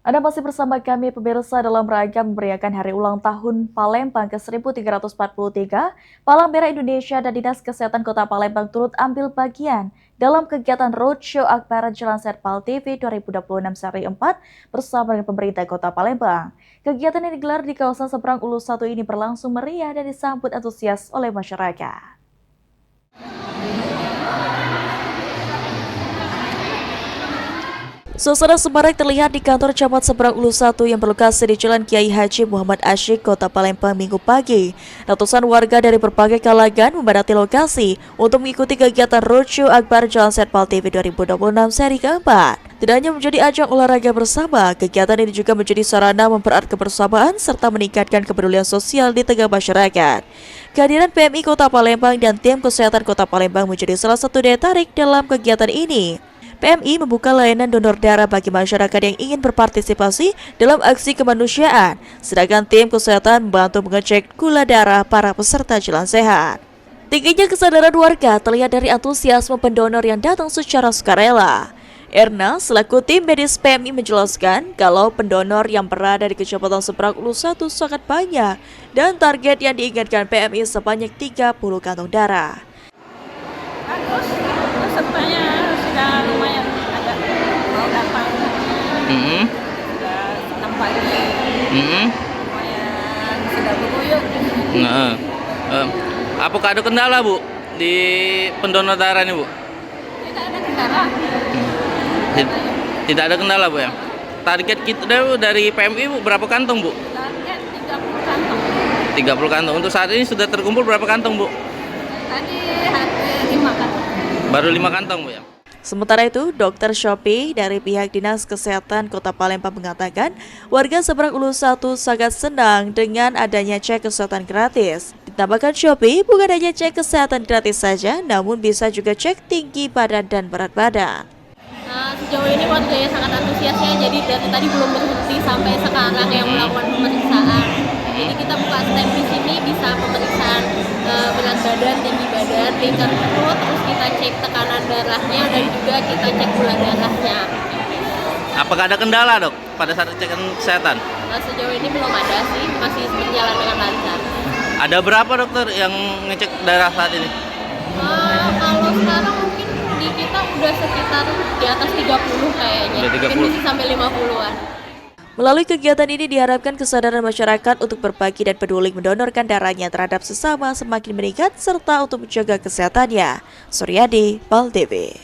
Anda masih bersama kami pemirsa dalam rangka memeriahkan hari ulang tahun Palembang ke-1343. Palang Merah Indonesia dan Dinas Kesehatan Kota Palembang turut ambil bagian dalam kegiatan Roadshow Akbar Jalan Serpal TV 2026 seri 4 bersama dengan pemerintah Kota Palembang. Kegiatan yang digelar di kawasan seberang Ulu 1 ini berlangsung meriah dan disambut antusias oleh masyarakat. Suasana semarak terlihat di kantor Camat Seberang Ulu 1 yang berlokasi di Jalan Kiai Haji Muhammad Asyik, Kota Palembang Minggu pagi. Ratusan warga dari berbagai kalangan memadati lokasi untuk mengikuti kegiatan Roadshow Akbar Jalan Serpal TV 2026 seri keempat. Tidak hanya menjadi ajang olahraga bersama, kegiatan ini juga menjadi sarana mempererat kebersamaan serta meningkatkan kepedulian sosial di tengah masyarakat. Kehadiran PMI Kota Palembang dan tim kesehatan Kota Palembang menjadi salah satu daya tarik dalam kegiatan ini. PMI membuka layanan donor darah bagi masyarakat yang ingin berpartisipasi dalam aksi kemanusiaan, sedangkan tim kesehatan membantu mengecek gula darah para peserta jalan sehat. Tingginya kesadaran warga terlihat dari antusiasme pendonor yang datang secara sukarela. Erna, selaku tim medis PMI menjelaskan kalau pendonor yang berada di Kecamatan Seberang Ulu 1 sangat banyak dan target yang diinginkan PMI sebanyak 30 kantong darah. Bagus, pesertanya sudah lumayan agak mau datang. Sudah senang pagi. Lumayan sudah berguyur. Nah, apakah ada kendala, Bu, di pendonor darah ini, Bu? Tidak ada kendala. Tidak ada kendala, Bu, ya. Target kita dari PMI, Bu, berapa kantong, Bu? Target 30 kantong. 30 kantong. Untuk saat ini sudah terkumpul berapa kantong, Bu? Tadi hampir 5 kantong. Baru 5 kantong, Bu, ya. Sementara itu, Dr. Shopee dari pihak Dinas Kesehatan Kota Palembang mengatakan warga Seberang Ulu 1 sangat senang dengan adanya cek kesehatan gratis. Ditambahkan Shopee bukan hanya cek kesehatan gratis saja, namun bisa juga cek tinggi badan dan berat badan. Sejauh ini warganya sangat antusias ya, jadi dari tadi belum berhenti sampai sekarang yang melakukan pemeriksaan. Jadi kita buka stand di sini bisa pemeriksaan berat badan, tinggi badan, tingkat perut, terus kita cek tekanan darahnya dan juga kita cek gula darahnya. Apakah ada kendala, Dok, pada saat cek kesehatan? Sejauh ini belum ada sih, masih berjalan dengan lancar. Ada berapa dokter yang ngecek darah saat ini? Kalau sekarang mungkin di kita udah sekitar di atas 30 kayaknya. Udah 30. Mungkin bisa sampai 50-an. Melalui kegiatan ini diharapkan kesadaran masyarakat untuk berbagi dan peduli mendonorkan darahnya terhadap sesama semakin meningkat serta untuk menjaga kesehatannya. Suryadi, PAL TV.